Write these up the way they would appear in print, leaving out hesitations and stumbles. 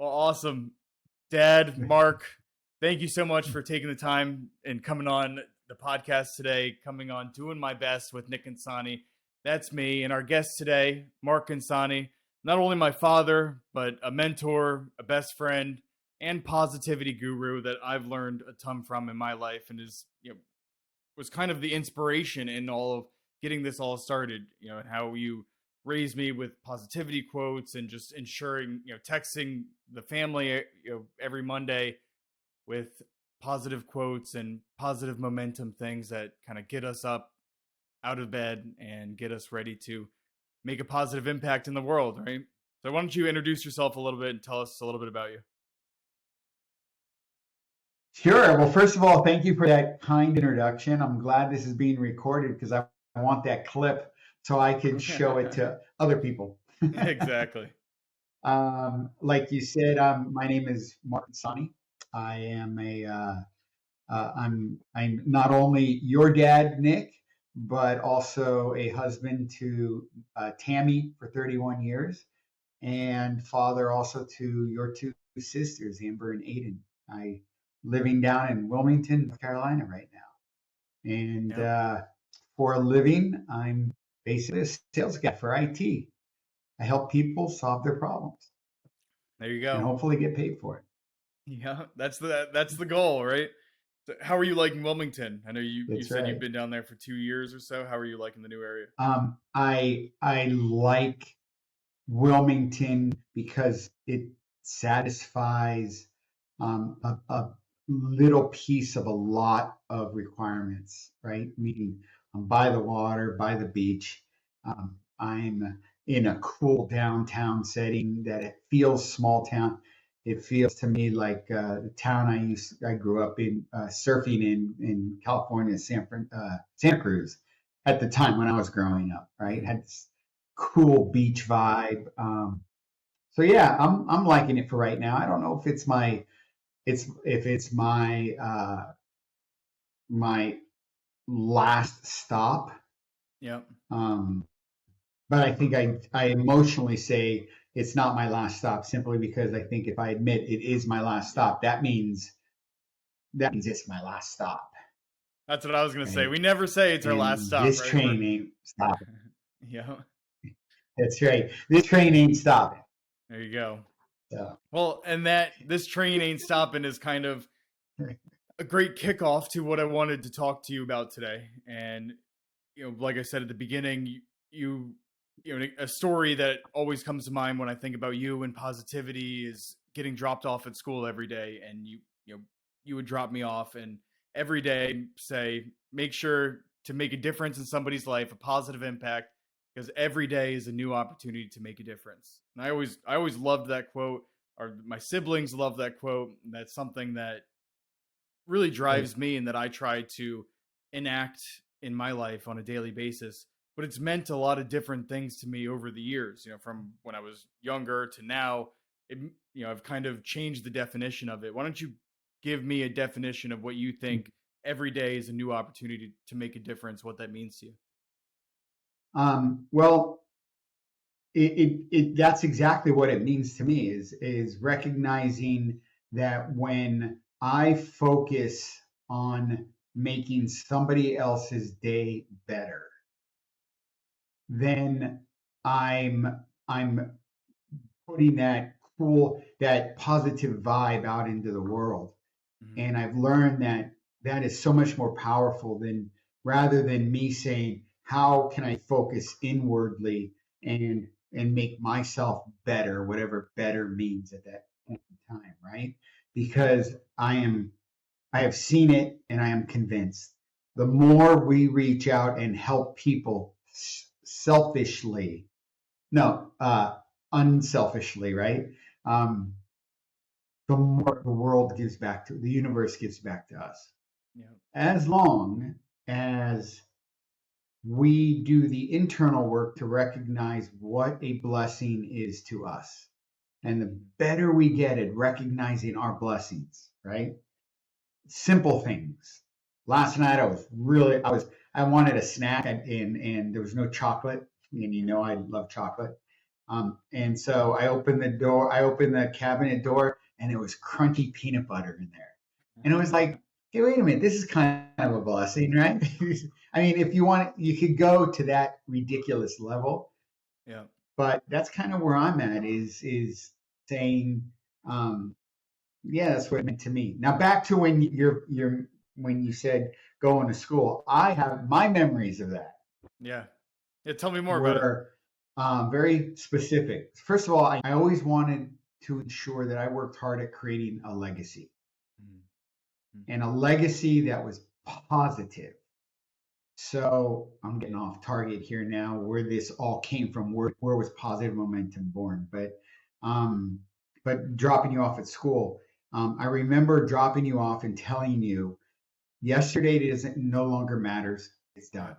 Well, awesome. Dad, Mark, thank you so much for taking the time and coming on the podcast today, coming on Doing My Best with Nick Consani. That's me. And our guest today, Mark Consani, not only my father, but a mentor, a best friend, and positivity guru that I've learned a ton from in my life, and was kind of the inspiration in all of getting this all started, and how you raised me with positivity quotes and just ensuring, texting the family, every Monday with positive quotes and positive momentum things that kind of get us up out of bed and get us ready to make a positive impact in the world, right? So why don't you introduce yourself a little bit and tell us a little bit about you? Sure. Well, first of all, thank you for that kind introduction. I'm glad this is being recorded because I want that clip so I can show it to other people. Exactly. Like you said, my name is Mark Consani. I am I'm not only your dad, Nick, but also a husband to Tammy for 31 years, and father also to your two sisters, Amber and Aiden. I living down in Wilmington, North Carolina right now, and for a living, I'm basically a sales guy for IT. I help people solve their problems. There you go. And hopefully get paid for it. Yeah, that's the goal, right? So how are you liking Wilmington? I know you said right. You've been down there for 2 years or so. How are you liking the new area? I like Wilmington because it satisfies a little piece of a lot of requirements, right? Meaning I'm by the water, by the beach. I'm in a cool downtown setting that it feels small town. It feels to me like the town I grew up in surfing in California, Santa Cruz, at the time when I was growing up. Right, it had this cool beach vibe. So yeah, I'm liking it for right now. I don't know if it's my last stop. Yep. But I think I emotionally say it's not my last stop simply because I think if I admit it is my last stop, that means it's my last stop. That's what I was going to say. We never say it's our last stop. This right? train ain't stopping. Yeah. That's right. This train ain't stopping. There you go. Yeah. Well, and this train ain't stopping is kind of a great kickoff to what I wanted to talk to you about today. And, like I said at the beginning, a story that always comes to mind when I think about you and positivity is getting dropped off at school every day. And you would drop me off and every day say, make sure to make a difference in somebody's life, a positive impact, because every day is a new opportunity to make a difference. And I always loved that quote, or my siblings love that quote. And that's something that really drives me and that I try to enact in my life on a daily basis. But it's meant a lot of different things to me over the years, from when I was younger to now. I've kind of changed the definition of it. Why don't you give me a definition of what you think every day is a new opportunity to make a difference, what that means to you? Well, that's exactly what it means to me is recognizing that when I focus on making somebody else's day better, then I'm putting that positive vibe out into the world. Mm-hmm. And I've learned that is so much more powerful than rather than me saying, how can I focus inwardly and make myself better, whatever better means at that point in time, right? Because I have seen it and I am convinced the more we reach out and help people unselfishly, right? The more the world gives back to the universe gives back to us. Yeah. As long as we do the internal work to recognize what a blessing is to us. And the better we get at recognizing our blessings, right? Simple things. Last night I wanted a snack and there was no chocolate. And I love chocolate. And so I opened the cabinet door, and it was crunchy peanut butter in there. And it was like, hey, wait a minute, this is kind of a blessing, right? I mean, if you want, you could go to that ridiculous level, Yeah. but that's kind of where I'm at is saying, um, yeah, that's what it meant to me. Now back to when you said going to school, I have my memories of that Yeah. Yeah. Tell me more about it. were very specific. First of all, I always wanted to ensure that I worked hard at creating a legacy, Mhm. and a legacy that was positive. So I'm getting off target here now, where this all came from, where was positive momentum born? Um, but dropping you off at school, I remember dropping you off and telling you, yesterday doesn't no longer matters. It's Yeah. done.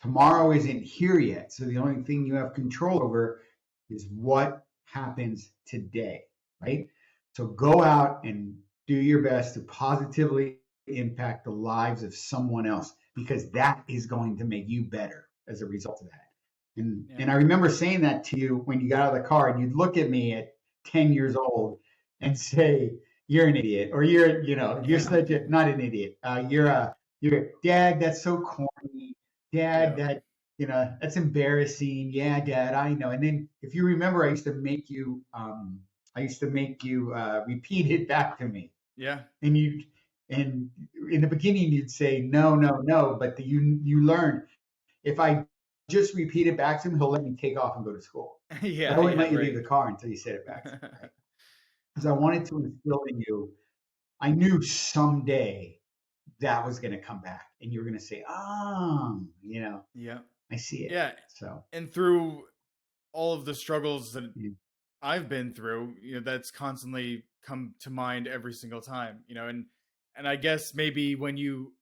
Tomorrow isn't here yet. So the only thing you have control over is what happens today, right? So go out and do your best to positively impact the lives of someone else, because that is going to make you better as a result of that. Yeah. And I remember saying that to you when you got out of the car, and you'd look at me at 10 years old and say, "You're an idiot," or you're Yeah. such a not an idiot. You're dad. That's so corny. Dad, Yeah. that's embarrassing. Yeah, Dad, I know. And then if you remember, I used to make you repeat it back to me, Yeah. and and in the beginning you'd say no, no, no, but you learned, if I just repeat it back to him, he'll let me take off and go to school. But I Yeah. wouldn't Yeah. let you leave Right. the car until you said it back to me, right? Because I wanted to instill in you. I knew someday that was going to come back, and you were going to say, "Oh, Yeah. I see it." Yeah. So, And through all of the struggles that yeah. I've been through, that's constantly come to mind every single time, and I guess maybe when you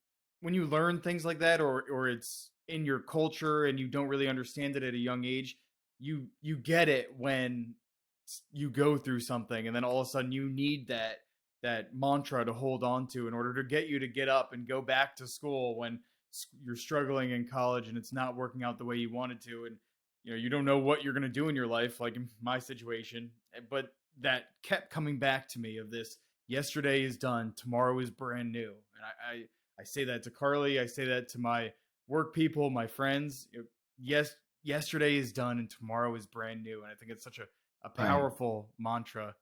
learn things like that, or it's in your culture and you don't really understand it at a young age, you get it when you go through something, and then all of a sudden you need that mantra to hold on to in order to get you to get up and go back to school when you're struggling in college and it's not working out the way you wanted to, and you don't know what you're going to do in your life, like in my situation. But that kept coming back to me, of this: yesterday is done, tomorrow is brand new. And I say that to Carly, I say that to my work people, my friends. Yes, yesterday is done and tomorrow is brand new. And I think it's such a Right. powerful mantra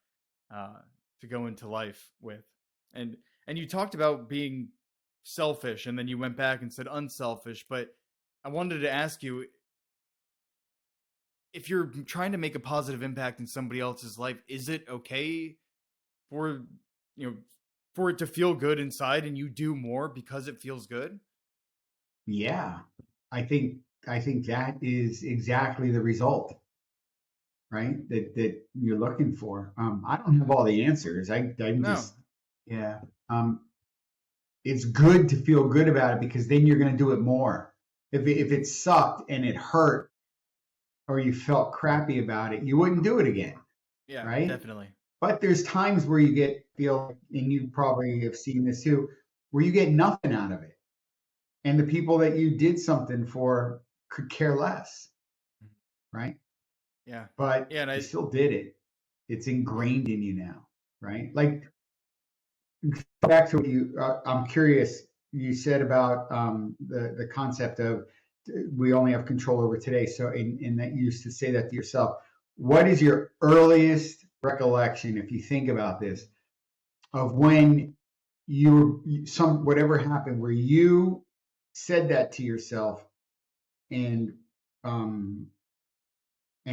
uh, to go into life with. And you talked about being selfish, and then you went back and said unselfish. But I wanted to ask you, if you're trying to make a positive impact in somebody else's life, is it okay for you know for it to feel good inside and you do more because it feels good? Yeah, I think I think that is exactly the result, right? That you're looking for. I don't have all the answers. I'm No. just yeah. Um, it's good to feel good about it, because then you're going to do it more. If it sucked and it hurt, or you felt crappy about it, you wouldn't do it again, Yeah, right? definitely. But there's times where you feel, and you probably have seen this too, where you get nothing out of it, and the people that you did something for could care less, right? Yeah. But Yeah, and you I still did it. It's ingrained in you now, right? Like, back to what I'm curious. You said about the concept of we only have control over today. So, in that, you used to say that to yourself. What is your earliest recollection, if you think about this, of when whatever happened where you said that to yourself, and um,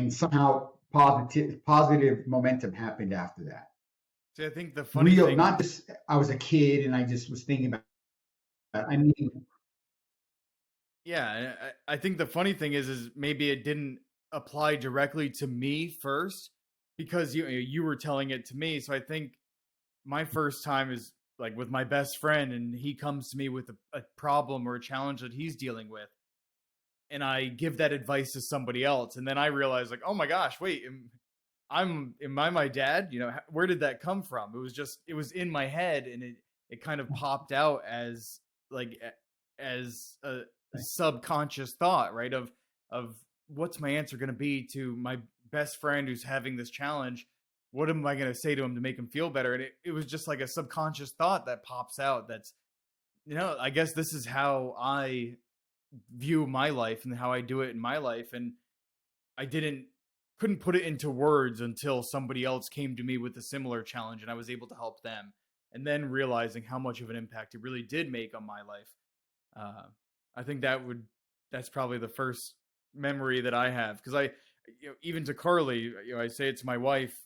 somehow positive momentum happened after that? see. I think the funny Real, thing, not just I was a kid and I just was thinking about that. I mean, yeah, I think the funny thing is maybe it didn't apply directly to me first, because you were telling it to me. So I think my first time is like with my best friend, and he comes to me with a problem or a challenge that he's dealing with, and I give that advice to somebody else, and then I realize, like, oh my gosh, wait, am I my dad? Where did that come from? It was in my head, and it kind of popped out as like as a subconscious thought, right? Of what's my answer going to be to my best friend who's having this challenge. What am I going to say to him to make him feel better? And it was just like a subconscious thought that pops out. That's, I guess this is how I view my life and how I do it in my life. And I couldn't put it into words until somebody else came to me with a similar challenge and I was able to help them. And then realizing how much of an impact it really did make on my life. I think that's probably the first memory that I have. Because even to Carly, I say it to my wife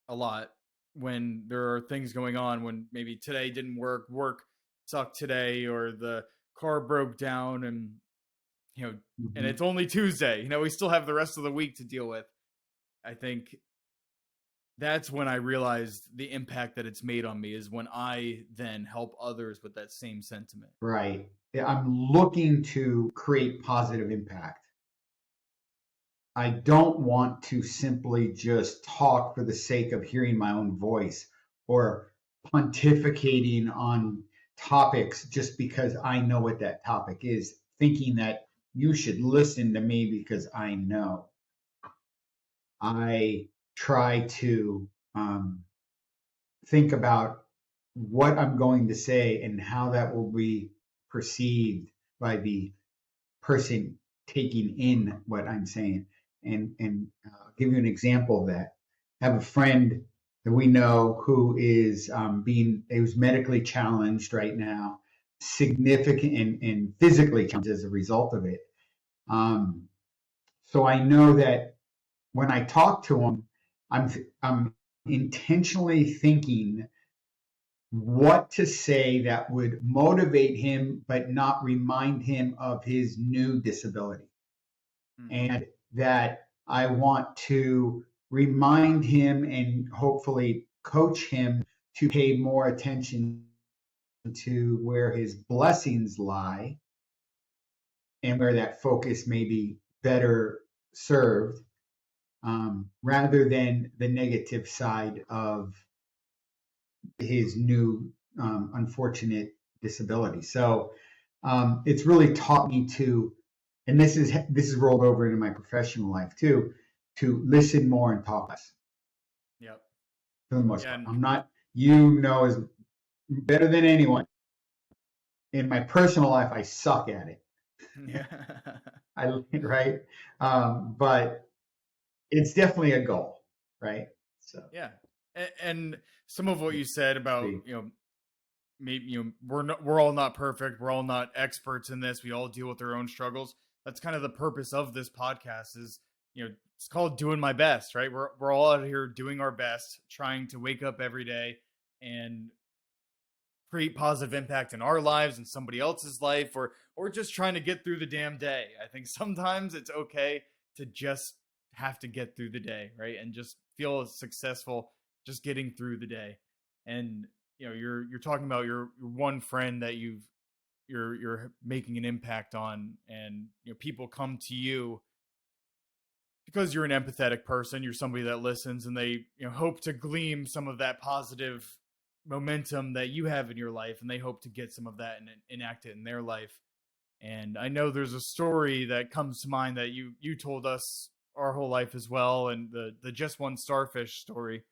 a lot when there are things going on, when maybe today didn't work sucked today, or the car broke down, and and it's only Tuesday, we still have the rest of the week to deal with. I think that's when I realized the impact that it's made on me, is when I then help others with that same sentiment. Right. I'm looking to create positive impact. I don't want to simply just talk for the sake of hearing my own voice or pontificating on topics just because I know what that topic is, thinking that you should listen to me because I know. I try to think about what I'm going to say and how that will be perceived by the person taking in what I'm saying. And I'll give you an example of that. I have a friend that we know who is who's medically challenged right now, significant and physically challenged as a result of it. So I know that when I talk to him, I'm intentionally thinking what to say that would motivate him, but not remind him of his new disability. And that I want to remind him and hopefully coach him to pay more attention to where his blessings lie and where that focus may be better served, rather than the negative side of his new unfortunate disability. So it's really taught me to, and this is rolled over into my professional life too, to listen more and talk less. Yep. For the most part, I'm not, as better than anyone. In my personal life, I suck at it. Yeah. Right. But it's definitely a goal, right? So yeah, and some of what you said about maybe we're all not perfect, we're all not experts in this, we all deal with our own struggles. That's kind of the purpose of this podcast, is it's called Doing My Best, right? We're all out here doing our best, trying to wake up every day and create positive impact in our lives and somebody else's life, or just trying to get through the damn day. I think sometimes it's okay to just have to get through the day, right? And just feel successful just getting through the day. And you're talking about your one friend that you're making an impact on, and people come to you because you're an empathetic person, you're somebody that listens, and they hope to glean some of that positive momentum that you have in your life, and they hope to get some of that and enact it in their life. And I know there's a story that comes to mind that you told us our whole life as well, and the Just One Starfish story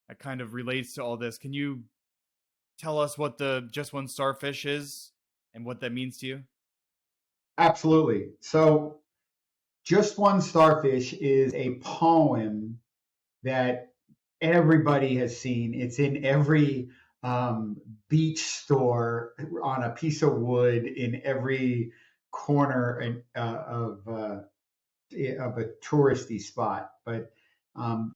that kind of relates to all this. Can you tell us what the Just One Starfish is and what that means to you? Absolutely. So Just One Starfish is a poem that everybody has seen. It's in every beach store, on a piece of wood, in every corner of a touristy spot. But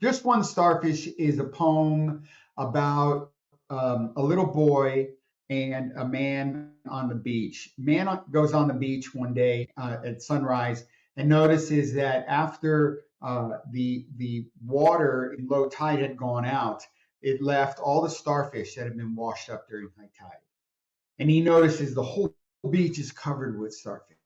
Just One Starfish is a poem about a little boy and a man on the beach. Man goes on the beach one day at sunrise and notices that after the water in low tide had gone out, it left all the starfish that had been washed up during high tide. And he notices the whole beach is covered with starfish.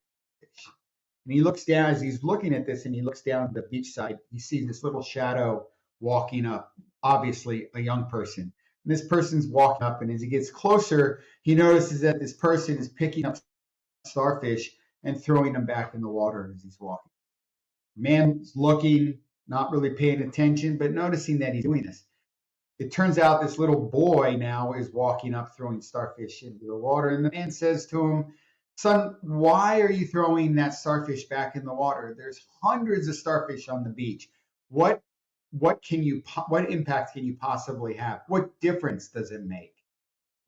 And he looks down, as he's looking at this, and he looks down the beach side, he sees this little shadow walking up, obviously a young person. And this person's walking up, and as he gets closer, he notices that this person is picking up starfish and throwing them back in the water as he's walking. Man's looking, not really paying attention, but noticing that he's doing this. It turns out this little boy now is walking up throwing starfish into the water, and the man says to him, "Son, why are you throwing that starfish back in the water? There's hundreds of starfish on the beach. What what impact can you possibly have? What difference does it make?"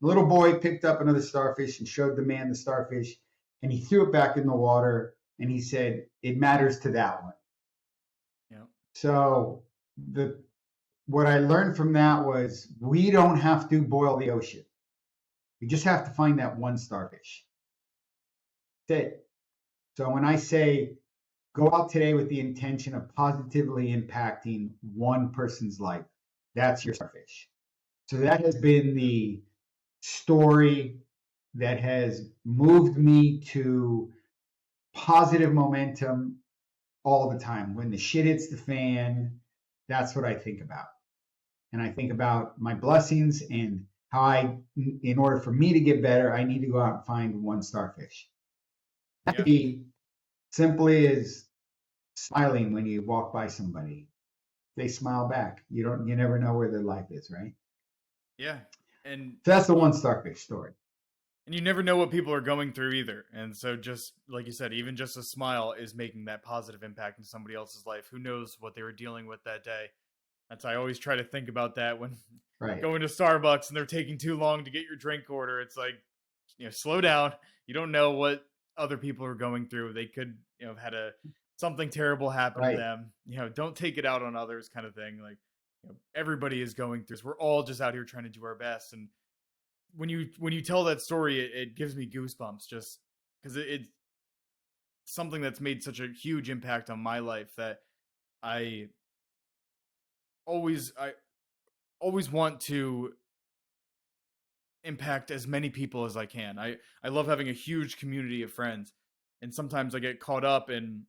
The little boy picked up another starfish and showed the man the starfish, and he threw it back in the water, and he said, "It matters to that one." Yeah. So the what I learned from that was we don't have to boil the ocean. We just have to find that one starfish. That's it. So when I say go out today with the intention of positively impacting one person's life, that's your starfish. So that has been the story that has moved me to positive momentum all the time. When the shit hits the fan, that's what I think about. And I think about my blessings and how in order for me to get better, I need to go out and find one starfish. That could be simply as smiling when you walk by somebody. They smile back. You never know where their life is, right? Yeah. And so that's the one starfish story. And you never know what people are going through either. And so just like you said, even just a smile is making that positive impact in somebody else's life. Who knows what they were dealing with that day? I always try to think about that when going to Starbucks and they're taking too long to get your drink order. It's like, slow down. You don't know what other people are going through. They could, have had something terrible happen to them. Don't take it out on others, kind of thing. Like, everybody is going through this. We're all just out here trying to do our best. And when you tell that story, it gives me goosebumps just because it's something that's made such a huge impact on my life that I always want to impact as many people as I can. I love having a huge community of friends, and sometimes I get caught up in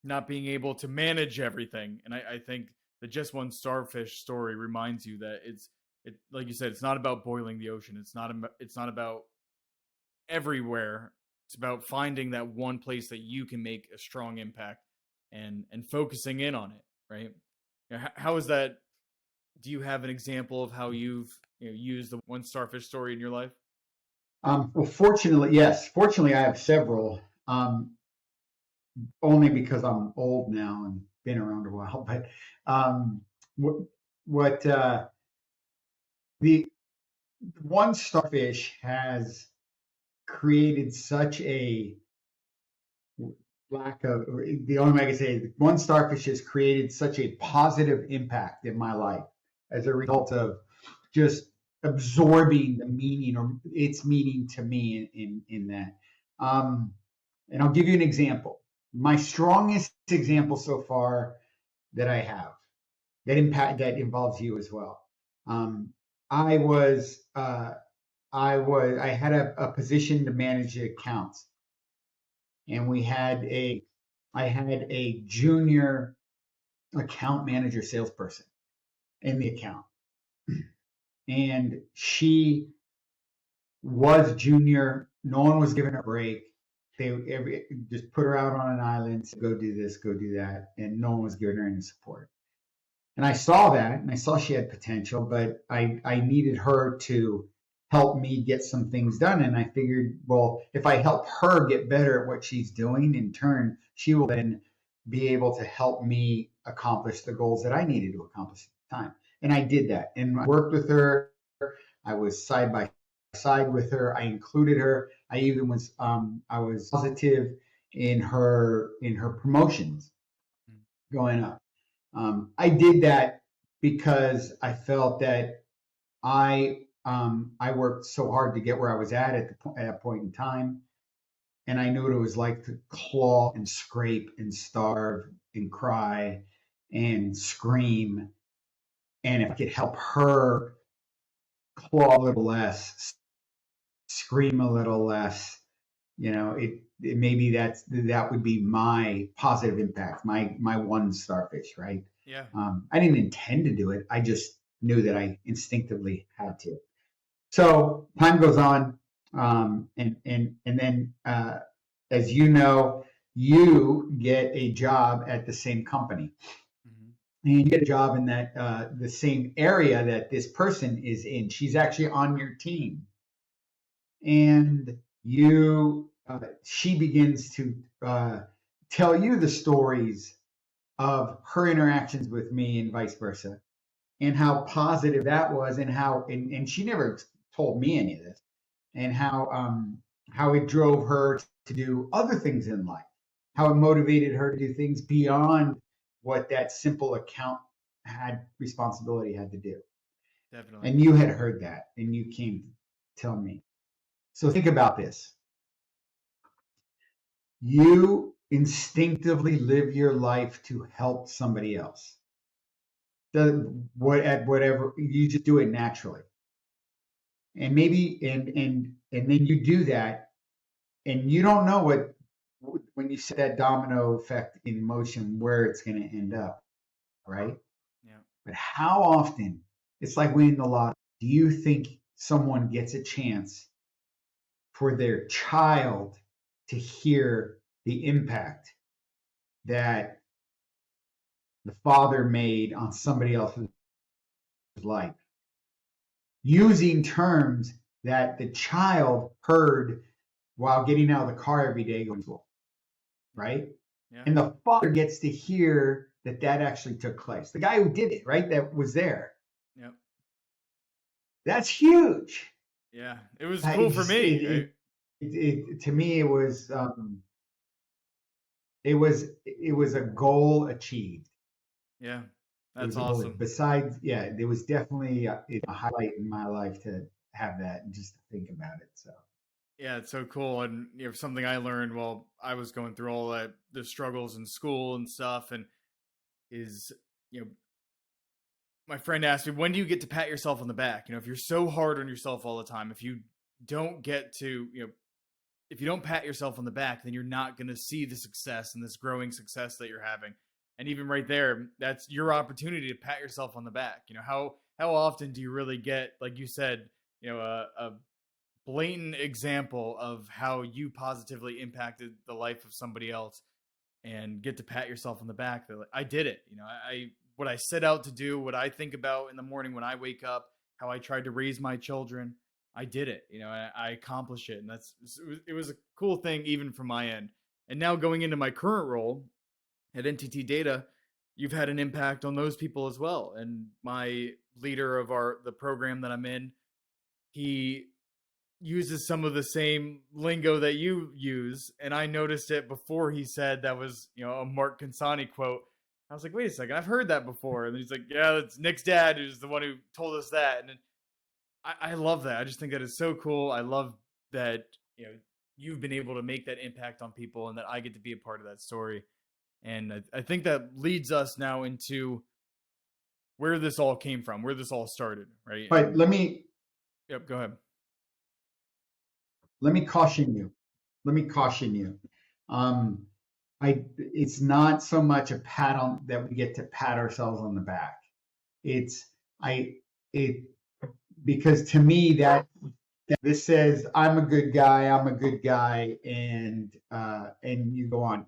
not being able to manage everything. And I think the Just One Starfish story reminds you that like you said, it's not about boiling the ocean. It's not about everywhere. It's about finding that one place that you can make a strong impact and focusing in on it, right? How is that? Do you have an example of how you've used the one starfish story in your life? Well, fortunately, yes. Fortunately, I have several. Only because I'm old now and been around a while. But the one starfish has created such a lack of, the only way I can say, one starfish has created such a positive impact in my life as a result of just absorbing the meaning or its meaning to me in that. And I'll give you an example. My strongest example so far that I have that involves you as well. I had a position to manage the accounts, and I had a junior account manager salesperson in the account, and she was junior. No one was giving her a break. They just put her out on an island, said, go do this, go do that, and no one was giving her any support. And I saw that, and I saw she had potential, but I needed her to help me get some things done. And I figured, well, if I help her get better at what she's doing, in turn, she will then be able to help me accomplish the goals that I needed to accomplish at the time. And I did that, and I worked with her. I was side by side with her. I included her. I even was I was positive in her promotions going up. I did that because I felt that I worked so hard to get where I was at that point in time, and I knew what it was like to claw and scrape and starve and cry and scream. And if I could help her claw a little less, scream a little less, it maybe that would be my positive impact, my one starfish, right? Yeah. I didn't intend to do it. I just knew that I instinctively had to. So time goes on, and then as you know, you get a job at the same company, and you get a job in that the same area that this person is in. She's actually on your team, and she begins to tell you the stories of her interactions with me and vice versa, and how positive that was, and and she never told me any of this, and how it drove her to do other things in life, how it motivated her to do things beyond what that simple account responsibility had to do. Definitely. And you had heard that, and you came to tell me. So think about this. You instinctively live your life to help somebody else. At whatever, you just do it naturally. And maybe and then you do that, and you don't know what when you set that domino effect in motion where it's going to end up, right? Yeah. But how often, it's like winning the lottery, do you think someone gets a chance for their child to hear the impact that the father made on somebody else's life, using terms that the child heard while getting out of the car every day going to school, right? Yeah. And the father gets to hear that actually took place. The guy who did it, right? That was there. Yep. That's huge. Yeah. It was cool for me. To me, it was a goal achieved. Yeah. It That's was a goal. awesome. Besides, yeah, there was definitely a highlight in my life to have that and just to think about it. So Yeah, it's so cool. And something I learned while I was going through all that the struggles in school and stuff, and is you know my friend asked me, when do you get to pat yourself on the back? If you're so hard on yourself all the time, if you don't get to if you don't pat yourself on the back, then you're not going to see the success and this growing success that you're having. And even right there, that's your opportunity to pat yourself on the back. How often do you really get, like you said, a blatant example of how you positively impacted the life of somebody else, and get to pat yourself on the back that, like, I did it. I what I set out to do, what I think about in the morning when I wake up, how I tried to raise my children, I did it. I accomplished it, and it was a cool thing even from my end. And now going into my current role at NTT Data, you've had an impact on those people as well. And my leader of the program that I'm in, he uses some of the same lingo that you use, and I noticed it before he said that was a Mark Consani quote. I was like, wait a second, I've heard that before. And he's like, yeah, that's Nick's dad who's the one who told us that. And I love that. I just think that is so cool. I love that you've been able to make that impact on people, and that I get to be a part of that story. And I think that leads us now into where this all came from, where this all started, right? but Yep, go ahead. let me caution you. Let me caution you. Um, it's not so much a pat on that we get to pat ourselves on the back. It's I it because to me that this says I'm a good guy, and you go on.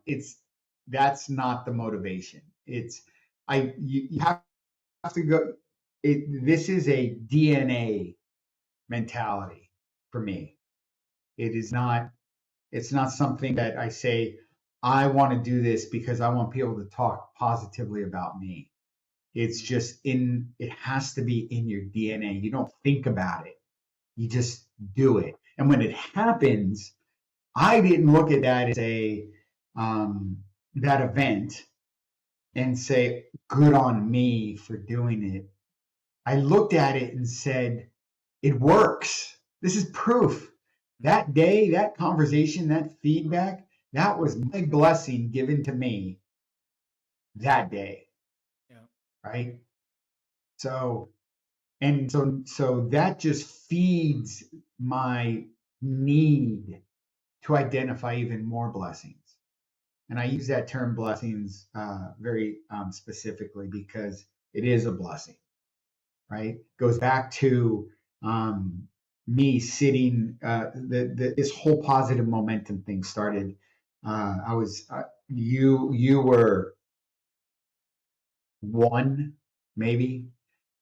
That's not the motivation. You have to go. This is a DNA mentality for me. It is not. It's not something that I say I want to do this because I want people to talk positively about me. It's just it has to be in your DNA. You don't think about it. You just do it. And when it happens, I didn't look at that as that event and say, good on me for doing it. I looked at it and said, it works. This is proof. That day, that conversation, that feedback, that was my blessing given to me that day. Yeah. Right. So, so that just feeds my need to identify even more blessings. And I use that term blessings very specifically because it is a blessing, right? Goes back to me sitting, this whole positive momentum thing started. You were one, maybe.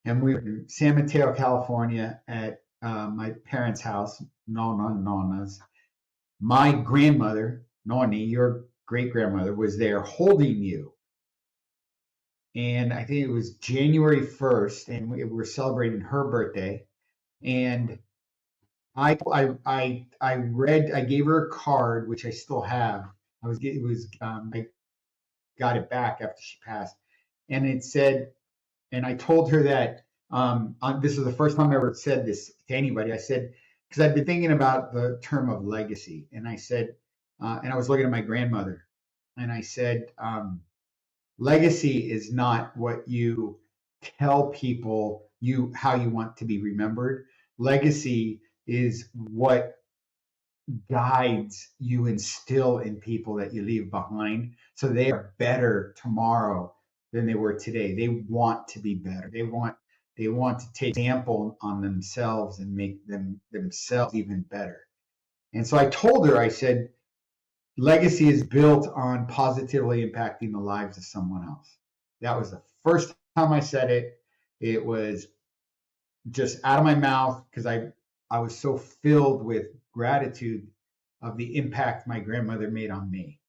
And we were in San Mateo, California at my parents' house, Nona's. My grandmother, Noni, your great grandmother, was there holding you. And I think it was January 1st, and we were celebrating her birthday. And I gave her a card, which I still have. I got it back after she passed, and it said, and I told her that this was the first time I ever said this to anybody. I said, because I've been thinking about the term of legacy, and I said, and I was looking at my grandmother, and I said, legacy is not what you tell people how you want to be remembered. Legacy is what guides you instill in people that you leave behind so they are better tomorrow than they were today. They want to be better. They want to take example on themselves and make themselves even better. And so I told her, I said, legacy is built on positively impacting the lives of someone else. That was the first time I said it. It was just out of my mouth because I was so filled with gratitude of the impact my grandmother made on me.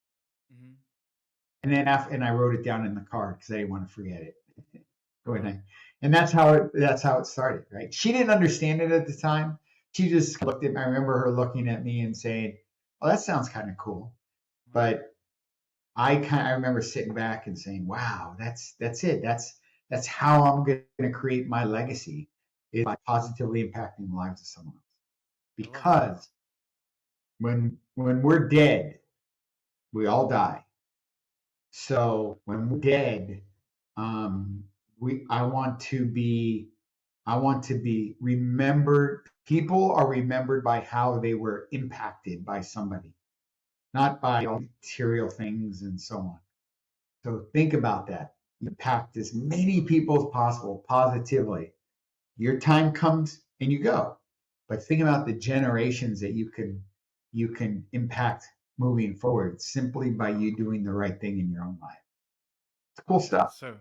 Mm-hmm. And then and I wrote it down in the card because I didn't want to forget it. And that's how it started, right? She didn't understand it at the time. She just looked at me. I remember her looking at me and saying, "Oh, that sounds kind of cool." But I remember sitting back and saying, "Wow, that's it. That's how I'm going to create my legacy, is by positively impacting the lives of someone else." Because when we're dead, we all die. So when we're dead, I want to be remembered. People are remembered by how they were impacted by somebody, not by all material things and so on. So think about that. Impact as many people as possible positively. Your time comes and you go, but think about the generations that you can impact moving forward simply by you doing the right thing in your own life. It's cool stuff. So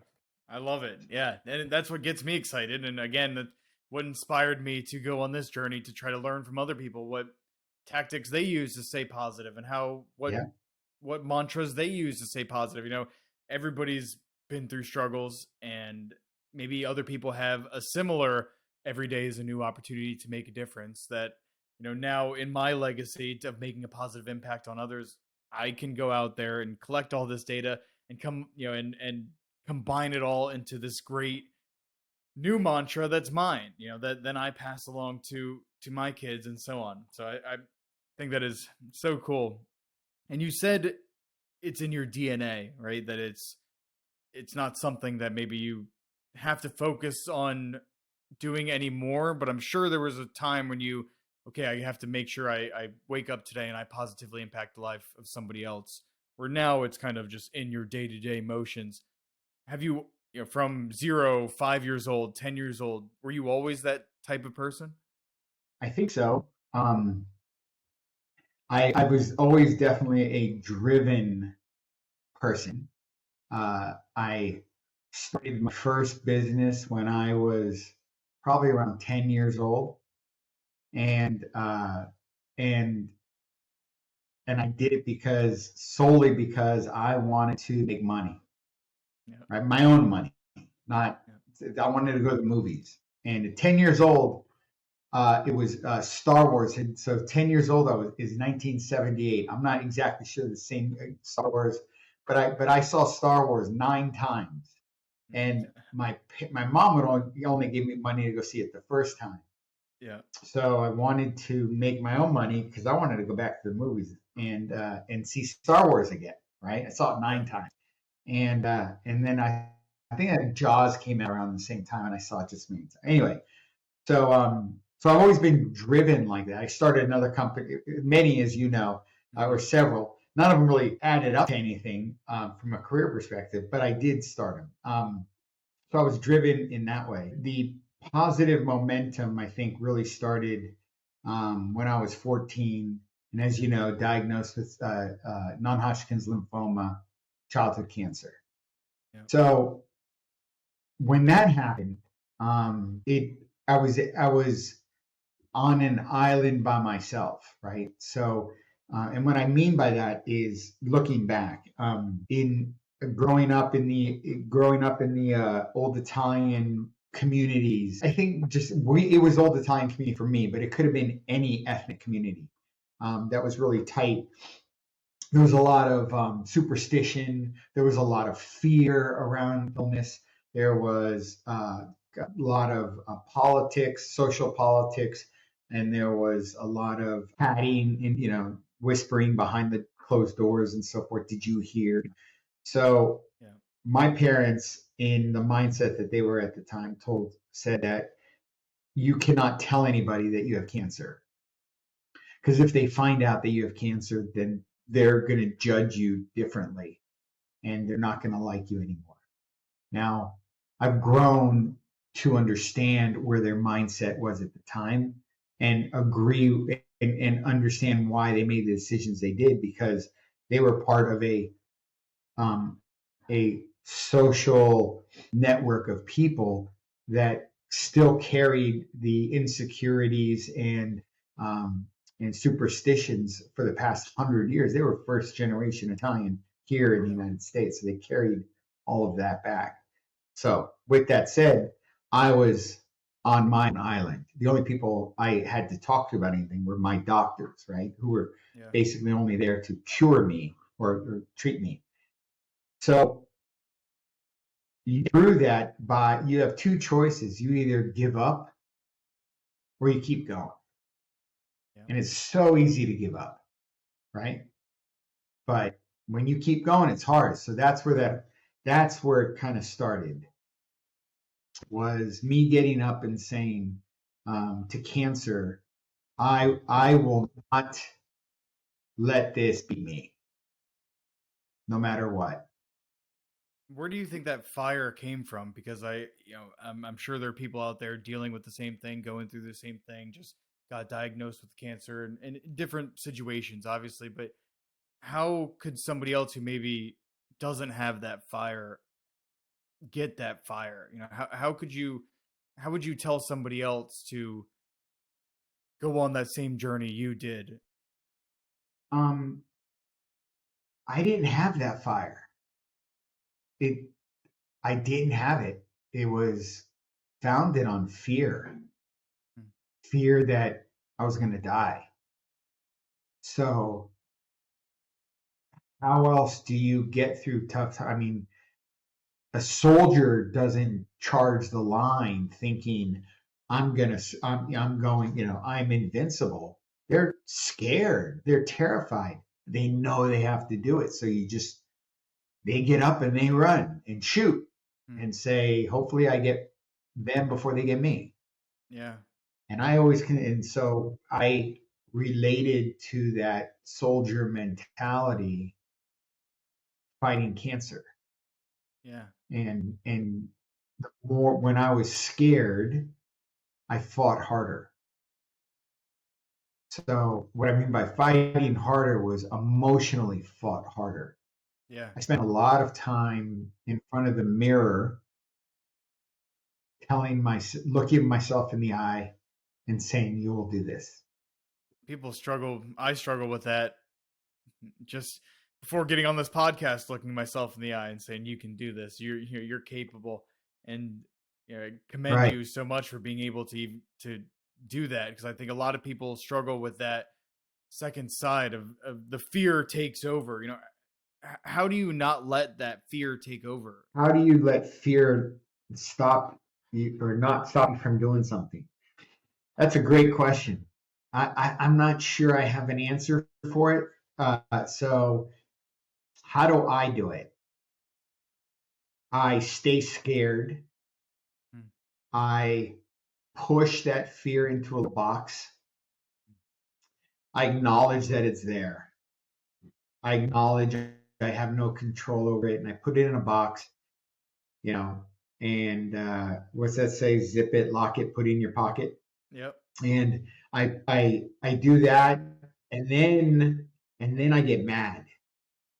I love it. Yeah, and that's what gets me excited. And again, what inspired me to go on this journey to try to learn from other people what tactics they use to stay positive and what mantras they use to stay positive. Everybody's been through struggles, and maybe other people have a similar every day is a new opportunity to make a difference. That now in my legacy of making a positive impact on others, I can go out there and collect all this data and and combine it all into this great new mantra that's mine, that then I pass along to my kids and so on. So I think that is so cool. And you said it's in your DNA, right? That it's not something that maybe you have to focus on doing anymore, but I'm sure there was a time when I have to make sure I wake up today and I positively impact the life of somebody else, where now it's kind of just in your day-to-day motions. Have you, from 0, 5 years old, 10 years old, were you always that type of person? I think so. I was always definitely a driven person. I started my first business when I was probably around 10 years old, and and I did it solely because I wanted to make money, right? My own money, not. I wanted to go to the movies, and at 10 years old, it was Star Wars. And so 10 years old, is 1978. I'm not exactly sure the same Star Wars, but I saw Star Wars 9 times, and my mom would only give me money to go see it the first time. Yeah. So I wanted to make my own money because I wanted to go back to the movies and see Star Wars again. Right? I saw it 9 times, and then I think that Jaws came out around the same time, and I saw it just me. Anyway, so I've always been driven like that. I started another company, many, as you know, or several. None of them really added up to anything from a career perspective, but I did start them. So I was driven in that way. The positive momentum, I think, really started when I was 14, and as you know, diagnosed with non-Hodgkin's lymphoma, childhood cancer. Yeah. So when that happened, I was on an island by myself, right? So, and what I mean by that is looking back, in growing up in the old Italian communities. I think it was old Italian community for me, but it could have been any ethnic community that was really tight. There was a lot of superstition. There was a lot of fear around illness. There was a lot of politics, social politics, and there was a lot of patting and whispering behind the closed doors and so forth. Did you hear? So Yeah. my parents, in the mindset that they were at the time, said that you cannot tell anybody that you have cancer, because if they find out that you have cancer, then they're going to judge you differently and they're not going to like you anymore. Now, I've grown to understand where their mindset was at the time and agree and understand why they made the decisions they did, because they were part of a social network of people that still carried the insecurities and superstitions for the past 100 years. They were first generation Italian here in the United States, so they carried all of that back. So, with that said, I was on my island. The only people I had to talk to about anything were my doctors, right? Who were Yeah. basically only there to cure me or treat me. So, through that, you have two choices. You either give up or you keep going. Yeah. And it's so easy to give up, right? But when you keep going, it's hard. So that's where it kind of started, was me getting up and saying to cancer, I will not let this be me, no matter what. Where do you think that fire came from? Because I'm sure there are people out there dealing with the same thing, going through the same thing, just got diagnosed with cancer and different situations, obviously. But how could somebody else who maybe doesn't have that fire get that fire? How would you tell somebody else to go on that same journey you did? Um, I didn't have that fire. It I didn't have it. It was founded on fear, Hmm. fear that I was going to die. So how else do you get through tough time? I mean, a soldier doesn't charge the line thinking I'm going, I'm invincible. They're scared. They're terrified. They know they have to do it. So they get up and they run and shoot Hmm. and say, hopefully I get them before they get me. Yeah. And I always can, and so I related to that soldier mentality fighting cancer. Yeah. And the more, when I was scared, I fought harder. So what I mean by fighting harder was emotionally fought harder. Yeah. I spent a lot of time in front of the mirror looking myself in the eye and saying, you will do this. People struggle. I struggle with that just before getting on this podcast, looking myself in the eye and saying, "You can do this. You're capable." And I commend Right. you so much for being able to do that, because I think a lot of people struggle with that second side of the fear takes over. How do you not let that fear take over? How do you let fear stop you or not stop you from doing something? That's a great question. I'm not sure I have an answer for it. So how do I do it? I stay scared. Hmm. I push that fear into a box. I acknowledge that it's there. I acknowledge I have no control over it, and I put it in a box, you know. And what's that say? Zip it, lock it, put it in your pocket. Yep. And I do that, and then I get mad.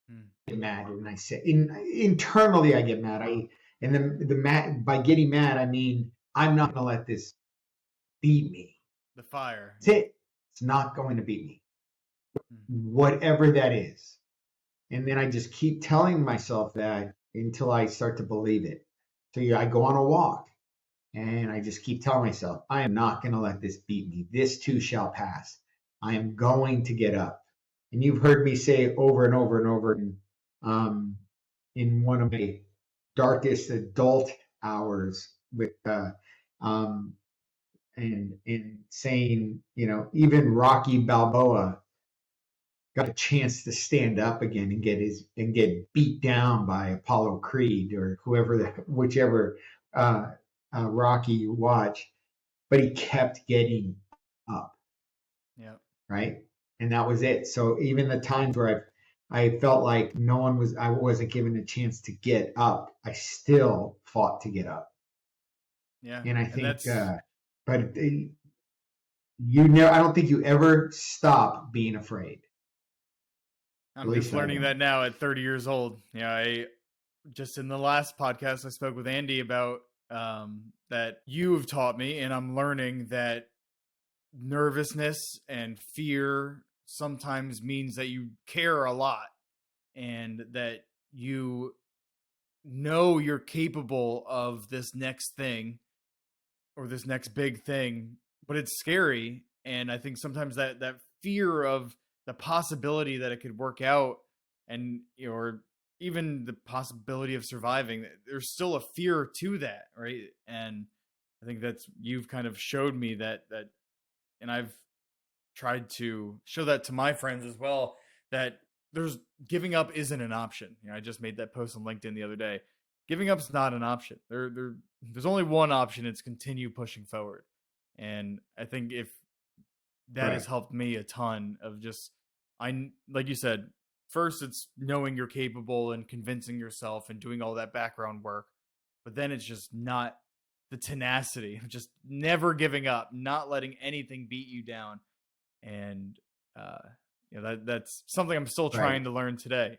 Hmm. Get mad, and I say internally I get mad. And then by getting mad, I mean, I'm not going to let this beat me. The fire. That's it. It's not going to beat me, Mm. whatever that is. And then I just keep telling myself that until I start to believe it. So I go on a walk and I just keep telling myself, I am not going to let this beat me. This too shall pass. I am going to get up. And you've heard me say over and over and over in one of my darkest adult hours with and in saying, even Rocky Balboa got a chance to stand up again and get beat down by Apollo Creed or whichever Rocky you watch, but he kept getting up, Yeah. right? And that was it. So even the times where I felt like I wasn't given a chance to get up, I still fought to get up. Yeah. And I And think, that's but I don't think you ever stop being afraid. At I'm just least I learning don't. that now at 30 years old. Yeah, I just in the last podcast I spoke with Andy about that you have taught me, and I'm learning that nervousness and fear sometimes means that you care a lot and that you know you're capable of this next thing or this next big thing, but it's scary. And I think sometimes that fear of the possibility that it could work out, and or even the possibility of surviving, there's still a fear to that, right? And I think that's you've kind of showed me that, and I've tried to show that to my friends as well, that there's giving up isn't an option. I just made that post on LinkedIn the other day. Giving up's not an option. There's only one option. It's continue pushing forward. And I think if that has Correct. helped me a ton of just, like you said, first it's knowing you're capable and convincing yourself and doing all that background work. But then it's just not the tenacity of just never giving up, not letting anything beat you down. And uh that's something I'm still Right. trying to learn today.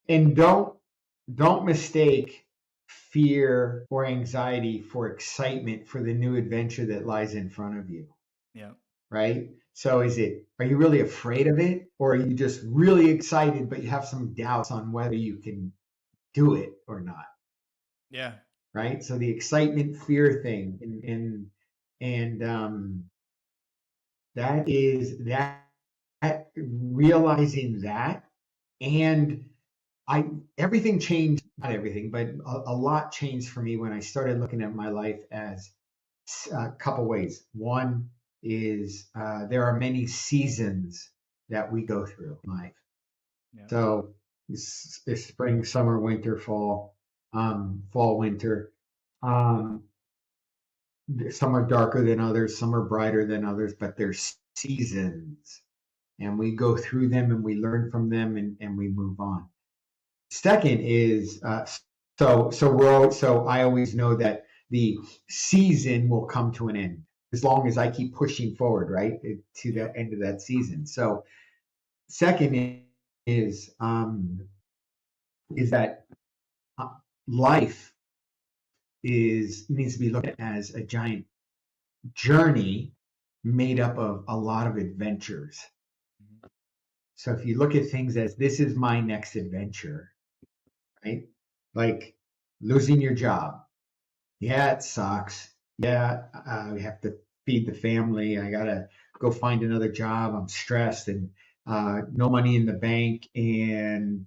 And don't mistake fear or anxiety for excitement for the new adventure that lies in front of you, Yeah. right? So are you really afraid of it, or are you just really excited but you have some doubts on whether you can do it or not, Yeah. right? So the excitement fear thing, and that realizing that, and everything changed, not everything, but a lot changed for me when I started looking at my life as a couple ways. One is there are many seasons that we go through in life. Yeah. So it's spring, summer, winter, fall, fall, winter. Um, some are darker than others, some are brighter than others, but they're seasons. And we go through them and we learn from them and we move on. Second is so I always know that the season will come to an end as long as I keep pushing forward, right, to Yeah. the end of that season. So second is is that uh, life is needs to be looked at as a giant journey made up of a lot of adventures. Mhm. So if you look at things as this is my next adventure, right? Like losing your job. Yeah, it sucks. Yeah, we have to feed the family. I gotta go find another job. I'm stressed and no money in the bank, and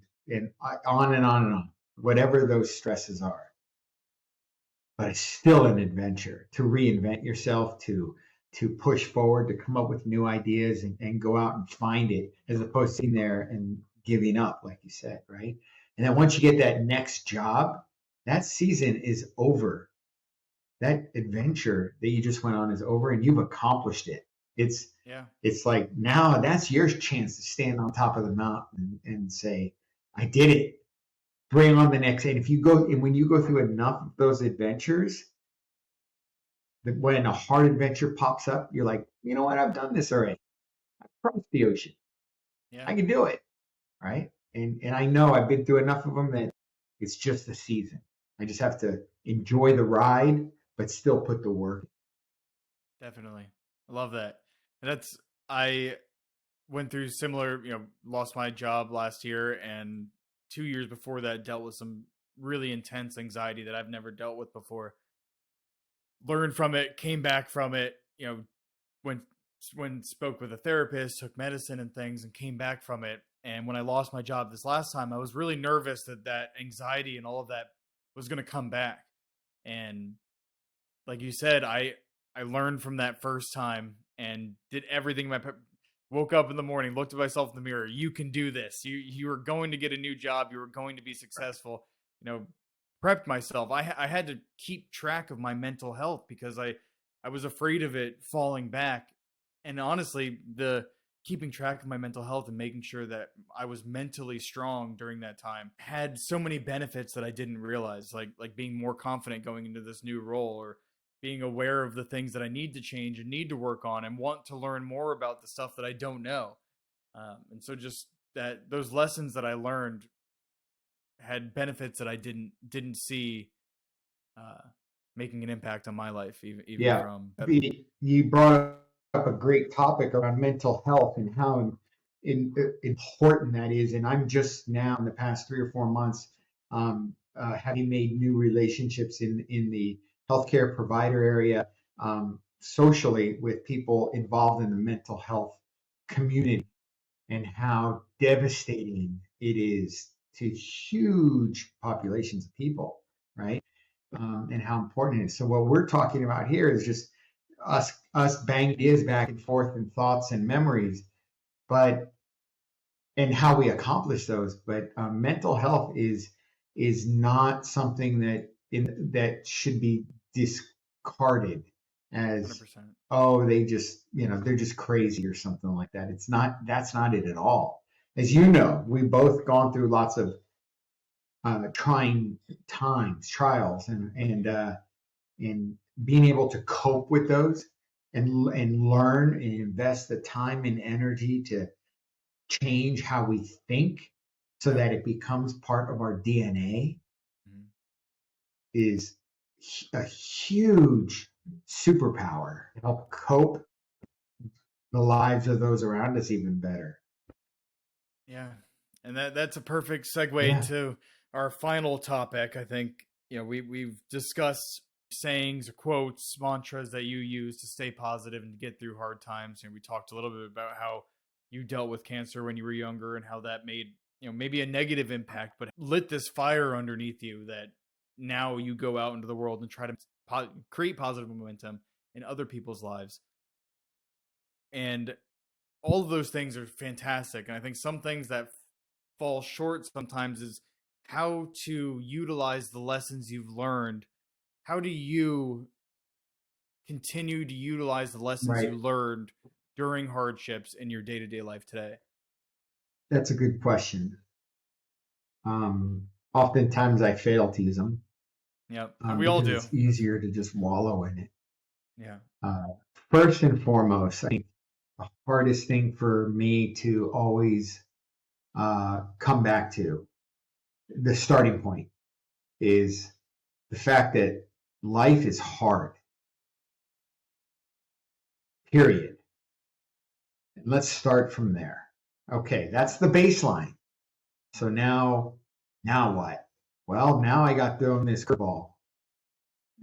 on and on and on. Whatever those stresses are, but it's still an adventure to reinvent yourself, to push forward, to come up with new ideas and go out and find it, as opposed to sitting there and giving up, like you said, right? And then once you get that next job, that season is over. That adventure that you just went on is over and you've accomplished it. It's Yeah. it's like now that's your chance to stand on top of the mountain and say, I did it. Bring on the next. And when you go through enough of those adventures, that when a hard adventure pops up, you're like, you know what? I've done this already. I've crossed the ocean. Yeah. I can do it, right? And I know I've been through enough of them that it's just a season. I just have to enjoy the ride, but still put the work. Definitely. I love that. And I went through similar, lost my job last year, and 2 years before that dealt with some really intense anxiety that I've never dealt with before. Learned from it, came back from it, when spoke with a therapist, took medicine and things, and came back from it. And when I lost my job this last time, I was really nervous that anxiety and all of that was going to come back. And like you said, I learned from that first time and did everything. Woke up in the morning, looked at myself in the mirror. You can do this. You are going to get a new job. You are going to be successful. Prepped myself. I had to keep track of my mental health because I was afraid of it falling back. And honestly, the keeping track of my mental health and making sure that I was mentally strong during that time had so many benefits that I didn't realize, like being more confident going into this new role, or being aware of the things that I need to change and need to work on and want to learn more about the stuff that I don't know. And so just that those lessons that I learned had benefits that I didn't see making an impact on my life, even Yeah, from you brought up a great topic around mental health and how important that is. And I'm just now in the past 3 or 4 months having made new relationships in the healthcare provider area, socially, with people involved in the mental health community, and how devastating it is to huge populations of people, right? And how important it is. So what we're talking about here is just us banging ideas back and forth and thoughts and memories, but and how we accomplish those. But mental health is not something that should be discarded as 100%. oh, they just they're just crazy or something like that. It's not. That's not it at all. As you know, we've both gone through lots of trying times, trials, and being able to cope with those and learn and invest the time and energy to change how we think so that it becomes part of our DNA Mm-hmm. is a huge superpower to help cope the lives of those around us even better. Yeah. And that's a perfect segue Yeah. to our final topic. I think, we've discussed sayings or quotes, mantras that you use to stay positive and to get through hard times. And we talked a little bit about how you dealt with cancer when you were younger and how that made, maybe a negative impact, but lit this fire underneath you that now you go out into the world and try to create positive momentum in other people's lives. And all of those things are fantastic. And I think some things that fall short sometimes is how to utilize the lessons you've learned. How do you continue to utilize the lessons Right. you learned during hardships in your day-to-day life today? That's a good question. Oftentimes I fail to use them. Yeah, we all do. It's easier to just wallow in it. Yeah. First and foremost, I think the hardest thing for me to always come back to, the starting point, is the fact that life is hard, period. And let's start from there. Okay, that's the baseline. So now what? Well, now I got thrown this curveball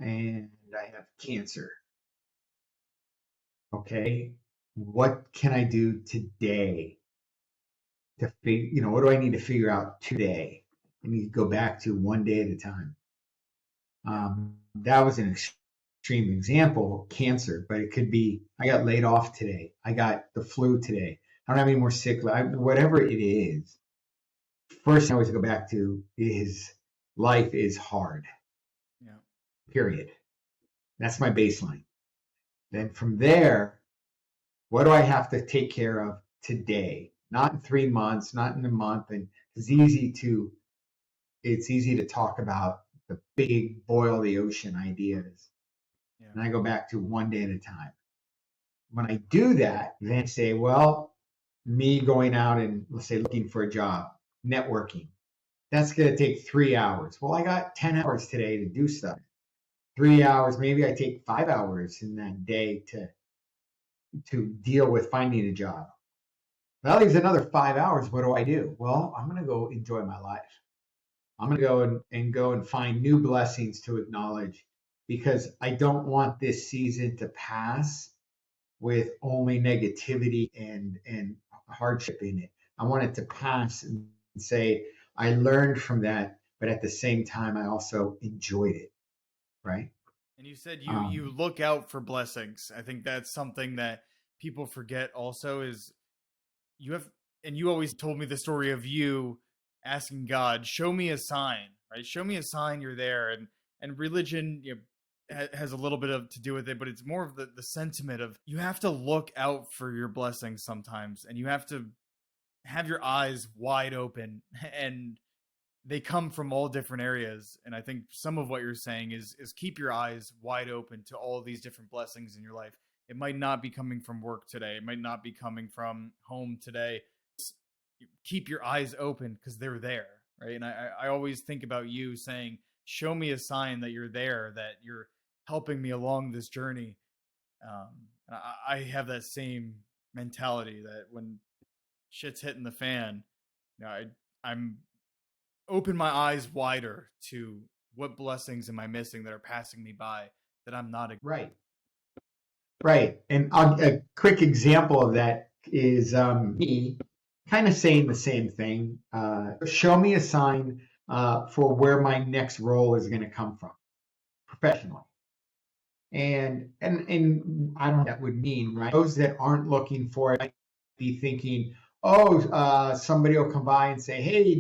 and I have cancer. Okay, what can I do today to figure, what do I need to figure out today? I need to go back to one day at a time. That was an extreme example, cancer, but it could be I got laid off today. I got the flu today. I don't have any more sick, whatever it is. First, I always go back to is life is hard. Yeah. Period. That's my baseline. Then from there, what do I have to take care of today? Not in 3 months, not in a month. And it's easy to talk about the big boil the ocean ideas. Yeah. And I go back to one day at a time. When I do that, then I say, well, me going out and let's say looking for a job, networking. That's going to take 3 hours. Well, I got 10 hours today to do stuff. 3 hours, maybe I take 5 hours in that day to deal with finding a job. That leaves another 5 hours. What do I do? Well, I'm going to go enjoy my life. I'm going to go and find new blessings to acknowledge, because I don't want this season to pass with only negativity and hardship in it. I want it to pass and say, I learned from that, but at the same time, I also enjoyed it. Right. And you said you look out for blessings. I think that's something that people forget also is you have, and you always told me the story of you asking God, show me a sign, right? Show me a sign you're there. And religion, has a little bit of to do with it, but it's more of the sentiment of you have to look out for your blessings sometimes, and you have to have your eyes wide open, and they come from all different areas. And I think some of what you're saying is keep your eyes wide open to all these different blessings in your life. It might not be coming from work today. It might not be coming from home today. Keep your eyes open because they're there, right? And I always think about you saying, show me a sign that you're there, that you're helping me along this journey. And I have that same mentality that when shit's hitting the fan, I'm open my eyes wider to what blessings am I missing that are passing me by that I'm not. Right. Right. And a quick example of that is me kind of saying the same thing. Show me a sign for where my next role is going to come from professionally. And I don't know what that would mean, right? Those that aren't looking for it might be thinking, oh, somebody will come by and say, hey,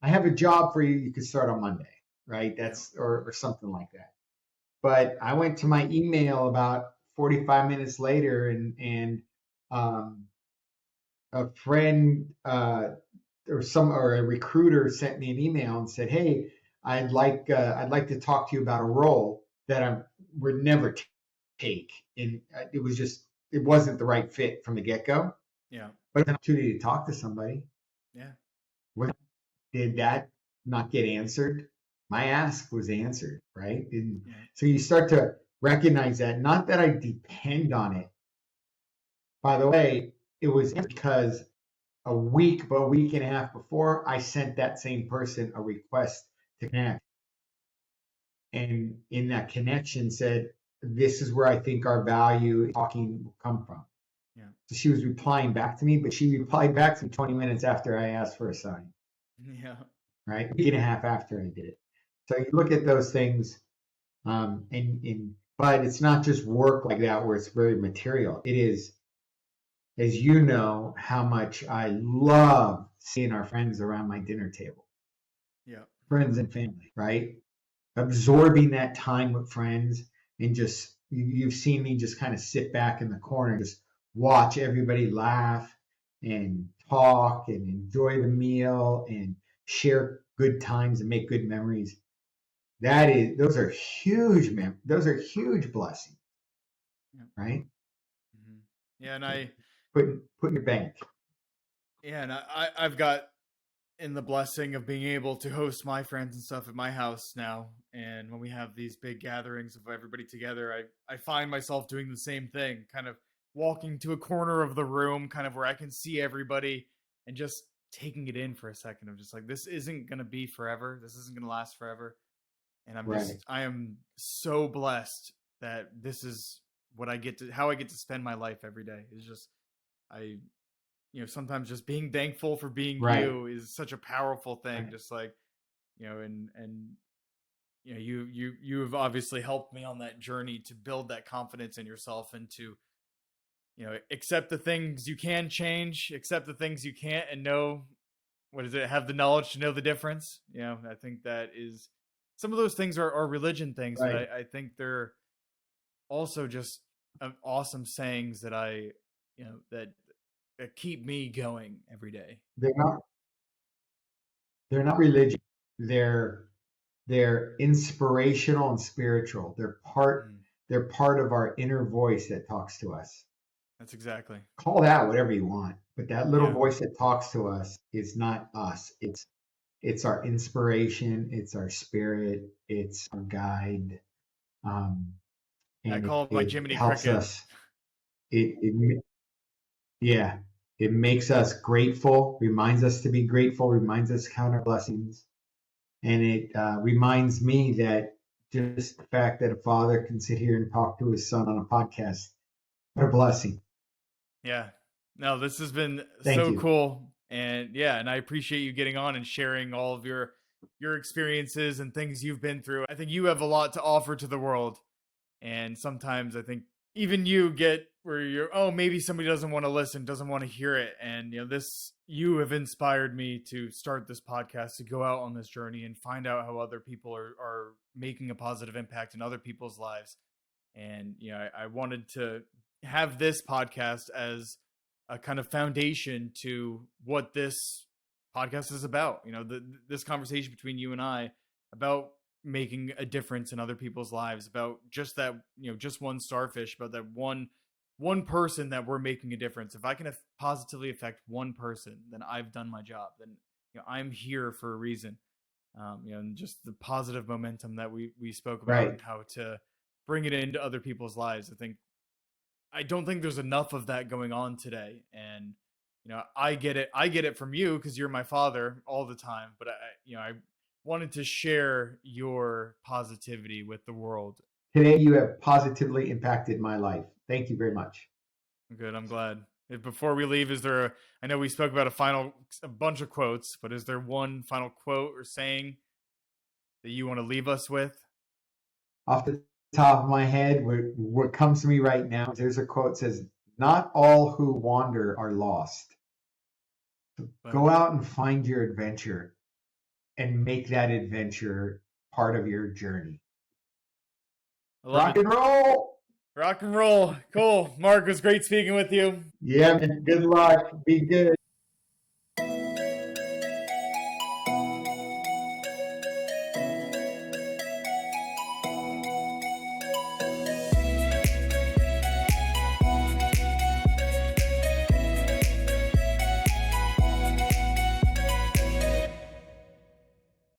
I have a job for you. You could start on Monday, right? That's, or something like that. But I went to my email about 45 minutes later, and a friend or a recruiter sent me an email and said, "Hey, I'd like to talk to you about a role that I would never take." And it wasn't the right fit from the get go. Yeah. But it's an opportunity to talk to somebody. Yeah. Did that not get answered? My ask was answered, right? And Yeah. so you start to recognize that, not that I depend on it. By the way, it was because a week and a half before, I sent that same person a request to connect. And in that connection said, this is where I think our value in talking will come from. Yeah. So she was replying back to me, but she replied back to me 20 minutes after I asked for a sign. Yeah. Right? A week and a half after I did it. So you look at those things, but it's not just work like that where it's very material. It is, as you know, how much I love seeing our friends around my dinner table. Yeah. Friends and family, right? Absorbing that time with friends, and just, you've seen me just kind of sit back in the corner, and just watch everybody laugh and talk and enjoy the meal and share good times and make good memories. Those are huge those are huge blessings, right? Mm-hmm. Yeah, and put in your bank. Yeah, and I've got in the blessing of being able to host my friends and stuff at my house now. And when we have these big gatherings of everybody together, I find myself doing the same thing, kind of walking to a corner of the room, kind of where I can see everybody and just taking it in for a second of just like, this isn't going to be forever. This isn't going to last forever. And I am so blessed that this is what how I get to spend my life every day. Is just, sometimes just being thankful for being you is such a powerful thing. Right. Just like, and you have obviously helped me on that journey to build that confidence in yourself and to, accept the things you can change, accept the things you can't, and have the knowledge to know the difference. I think that is, some of those things are religion things, right. But I think they're also just awesome sayings that that keep me going every day. They're not religion. They're inspirational and spiritual. They're part of our inner voice that talks to us. That's exactly. Call that whatever you want, but that little voice that talks to us is not us. It's our inspiration. It's our spirit. It's our guide. Um, I and call it my it Jiminy helps Cricket. us. It yeah, it makes us grateful. Reminds us to be grateful. Reminds us to count our blessings, and it reminds me that just the fact that a father can sit here and talk to his son on a podcast, what a blessing. Yeah. No, this has been Thank so you. cool. And yeah, and I appreciate you getting on and sharing all of your experiences and things you've been through. I think you have a lot to offer to the world. And sometimes I think even you get where you're, oh, maybe somebody doesn't want to listen, doesn't want to hear it. And you have inspired me to start this podcast, to go out on this journey and find out how other people are making a positive impact in other people's lives. And I wanted to have this podcast as a kind of foundation to what this podcast is about. This conversation between you and I about making a difference in other people's lives, about just that, just one starfish, about that one person that we're making a difference. If I can positively affect one person, then I've done my job. Then I'm here for a reason. And just the positive momentum that we spoke about, Right. and how to bring it into other people's lives. I don't think there's enough of that going on today. And I get it from you because you're my father all the time. But I wanted to share your positivity with the world. Today, you have positively impacted my life. Thank you very much. Good. I'm glad. Before we leave, I know we spoke about a bunch of quotes, but is there one final quote or saying that you want to leave us with? Off the top of my head, what comes to me right now, there's a quote that says, "Not all who wander are lost. But Go out and find your adventure and make that adventure part of your journey." I love Rock it. and roll. Rock and roll. Cool. Mark, it was great speaking with you. Yeah, man. Good luck. Be good.